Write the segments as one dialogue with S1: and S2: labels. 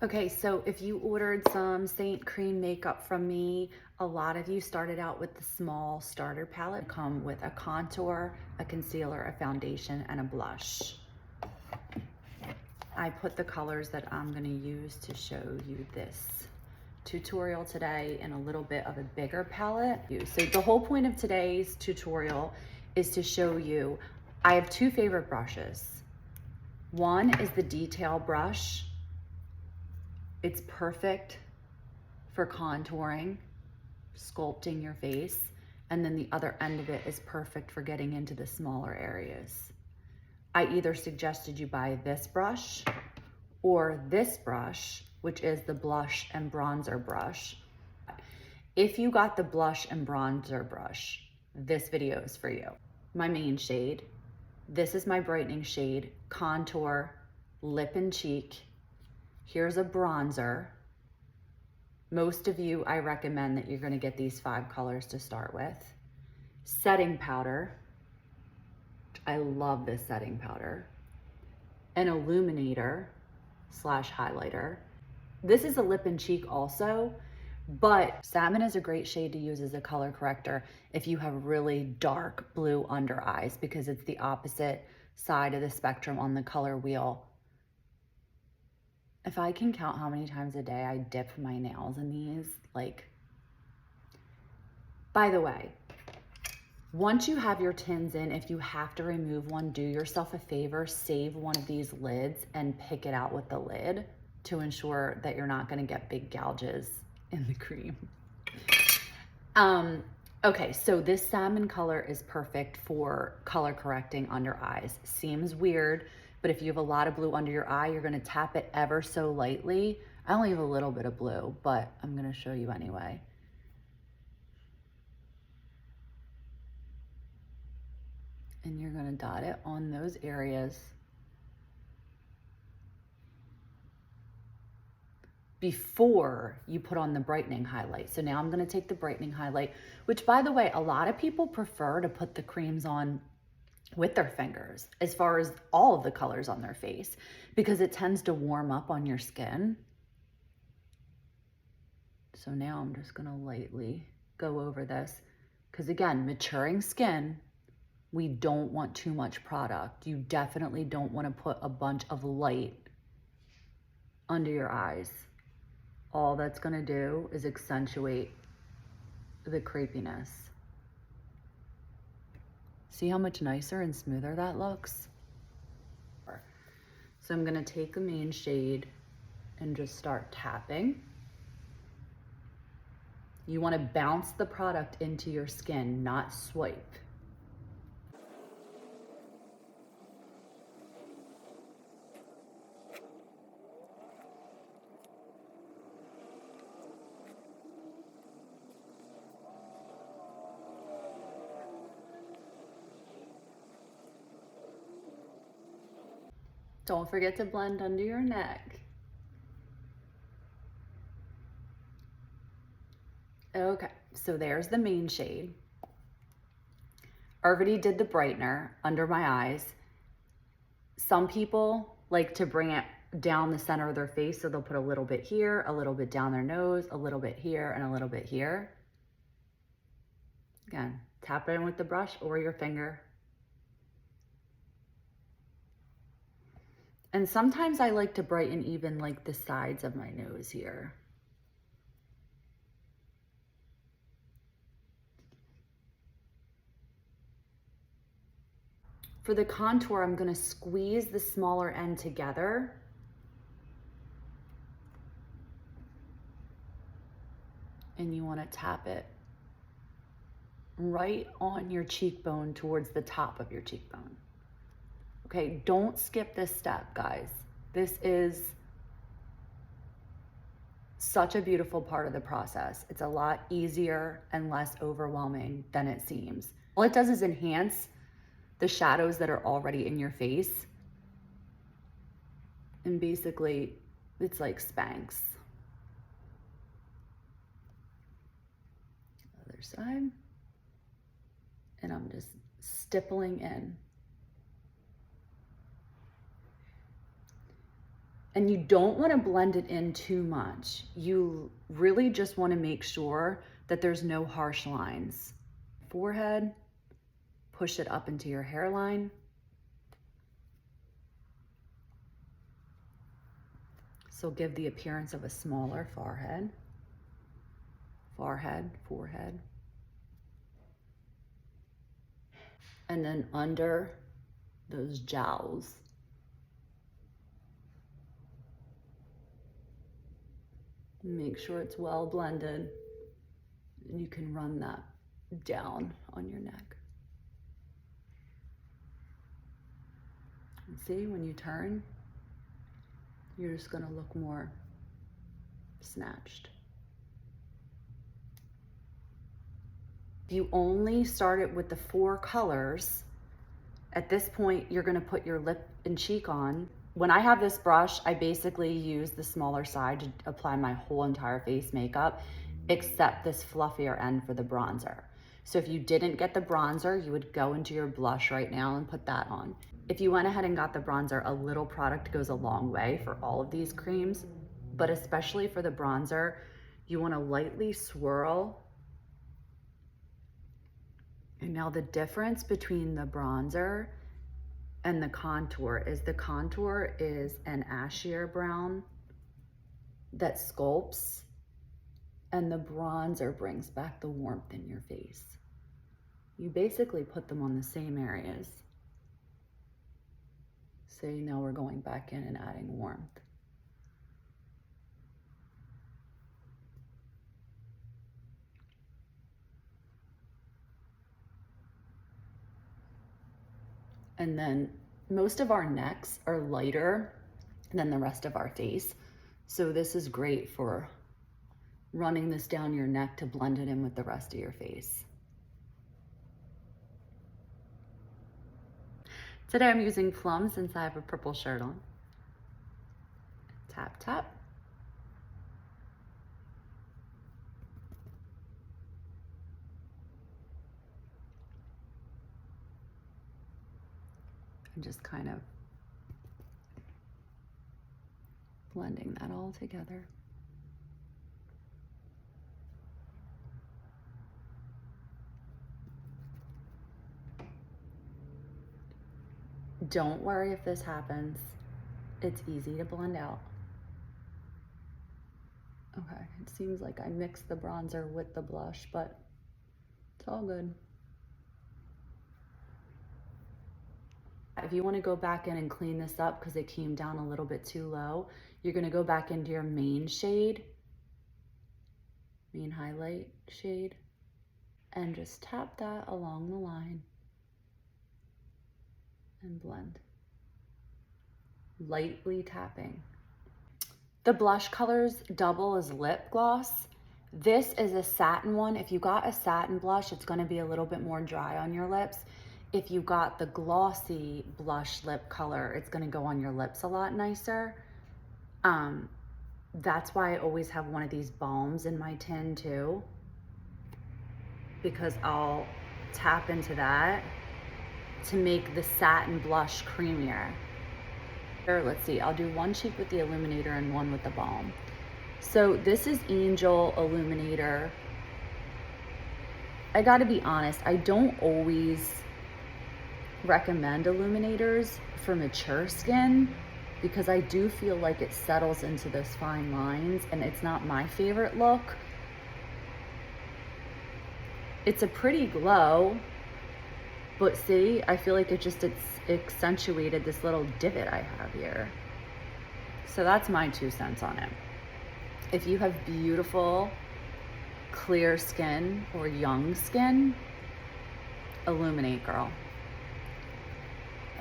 S1: Okay, so if you ordered some Seint cream makeup from me, a lot of you started out with the small starter palette. Come with a contour, a concealer, a foundation, and a blush. I put the colors that I'm gonna use to show you this tutorial today in a little bit of a bigger palette. So the whole point of today's tutorial is to show you, I have two favorite brushes. One is the detail brush. It's perfect for contouring, sculpting your face, and then the other end of it is perfect for getting into the smaller areas. I either suggested you buy this brush or this brush, which is the blush and bronzer brush. If you got the blush and bronzer brush, this video is for you. My main shade, this is my brightening shade, contour, lip and cheek. Here's a bronzer. Most of you, I recommend that you're gonna get these 5 colors to start with. Setting powder. I love this setting powder. An illuminator / highlighter. This is a lip and cheek also, but salmon is a great shade to use as a color corrector if you have really dark blue under eyes, because it's the opposite side of the spectrum on the color wheel. If I can count how many times a day I dip my nails in these, like, by the way, once you have your tins in, if you have to remove one, do yourself a favor, save one of these lids and pick it out with the lid to ensure that you're not gonna get big gouges in the cream. Okay, so this salmon color is perfect for color correcting under eyes. Seems weird, but if you have a lot of blue under your eye, you're gonna tap it ever so lightly. I only have a little bit of blue, but I'm gonna show you anyway. And you're gonna dot it on those areas before you put on the brightening highlight. So now I'm gonna take the brightening highlight, which, by the way, a lot of people prefer to put the creams on with their fingers as far as all of the colors on their face, because it tends to warm up on your skin. So now I'm just gonna lightly go over this, because again, maturing skin, we don't want too much product. You definitely don't want to put a bunch of light under your eyes. All that's gonna do is accentuate the crepiness. See how much nicer and smoother that looks? So I'm gonna take the main shade and just start tapping. You wanna bounce the product into your skin, not swipe. Don't forget to blend under your neck. Okay, so there's the main shade. Already did the brightener under my eyes. Some people like to bring it down the center of their face, so they'll put a little bit here, a little bit down their nose, a little bit here, and a little bit here. Again, tap it in with the brush or your finger. And sometimes I like to brighten even like the sides of my nose here. For the contour, I'm gonna squeeze the smaller end together. And you wanna tap it right on your cheekbone towards the top of your cheekbone. Okay, don't skip this step, guys. This is such a beautiful part of the process. It's a lot easier and less overwhelming than it seems. All it does is enhance the shadows that are already in your face. And basically, it's like Spanx. Other side. And I'm just stippling in. And you don't want to blend it in too much. You really just want to make sure that there's no harsh lines. Forehead, push it up into your hairline. So give the appearance of a smaller forehead. Forehead, forehead. And then under those jowls. Make sure it's well blended. And you can run that down on your neck. And see, when you turn, you're just gonna look more snatched. If you only start it with the 4 colors, at this point, you're gonna put your lip and cheek on. When I have this brush, I basically use the smaller side to apply my whole entire face makeup, except this fluffier end for the bronzer. So if you didn't get the bronzer, you would go into your blush right now and put that on. If you went ahead and got the bronzer, a little product goes a long way for all of these creams, but especially for the bronzer, you wanna lightly swirl. And now the difference between the bronzer and the contour is an ashier brown that sculpts, and the bronzer brings back the warmth in your face. You basically put them on the same areas. So now we're going back in and adding warmth. And then most of our necks are lighter than the rest of our face. So this is great for running this down your neck to blend it in with the rest of your face. Today I'm using Plum since I have a purple shirt on. Tap, tap. And just kind of blending that all together. Don't worry if this happens. It's easy to blend out. Okay, it seems like I mixed the bronzer with the blush, but it's all good. If you want to go back in and clean this up because it came down a little bit too low, you're going to go back into your main shade, main highlight shade, and just tap that along the line and blend. Lightly tapping. The blush colors double as lip gloss. This is a satin one. If you got a satin blush, it's going to be a little bit more dry on your lips. If you got the glossy blush lip color, it's gonna go on your lips a lot nicer. That's why I always have one of these balms in my tin too, because I'll tap into that to make the satin blush creamier. Here, let's see, I'll do one cheek with the illuminator and one with the balm. So this is Angel Illuminator. I gotta be honest, I don't always recommend illuminators for mature skin because I do feel like it settles into those fine lines and it's not my favorite look. It's a pretty glow, but see, I feel like it's accentuated this little divot I have here. So that's my 2 cents on it. If you have beautiful, clear skin or young skin, illuminate, girl.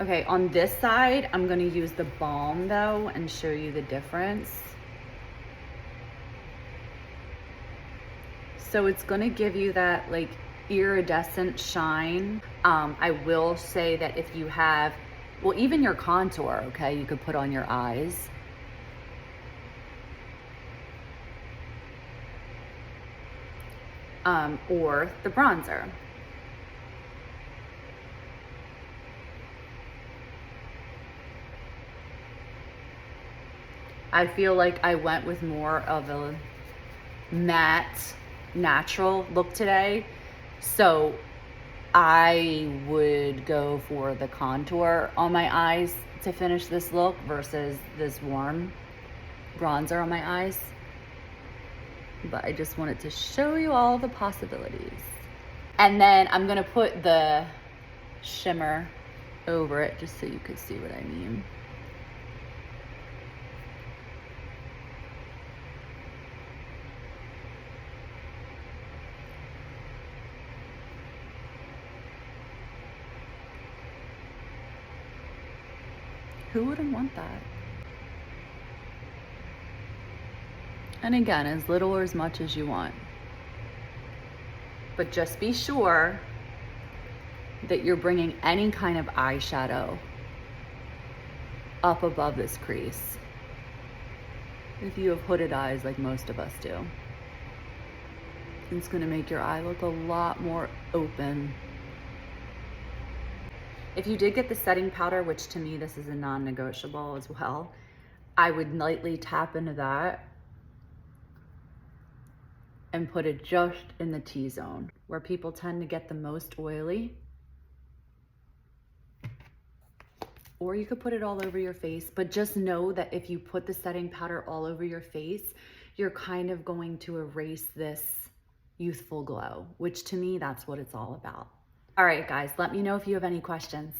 S1: Okay, on this side, I'm gonna use the balm though and show you the difference. So it's gonna give you that like iridescent shine. I will say that if you have, well, even your contour, okay, you could put on your eyes. Or the bronzer. I feel like I went with more of a matte, natural look today. So I would go for the contour on my eyes to finish this look versus this warm bronzer on my eyes. But I just wanted to show you all the possibilities. And then I'm gonna put the shimmer over it just so you could see what I mean. Who wouldn't want that? And again, as little or as much as you want. But just be sure that you're bringing any kind of eyeshadow up above this crease, if you have hooded eyes like most of us do. It's gonna make your eye look a lot more open. If you did get the setting powder, which to me this is a non-negotiable as well, I would lightly tap into that and put it just in the T-zone, where people tend to get the most oily. Or you could put it all over your face, but just know that if you put the setting powder all over your face, you're kind of going to erase this youthful glow, which to me, that's what it's all about. All right, guys, let me know if you have any questions.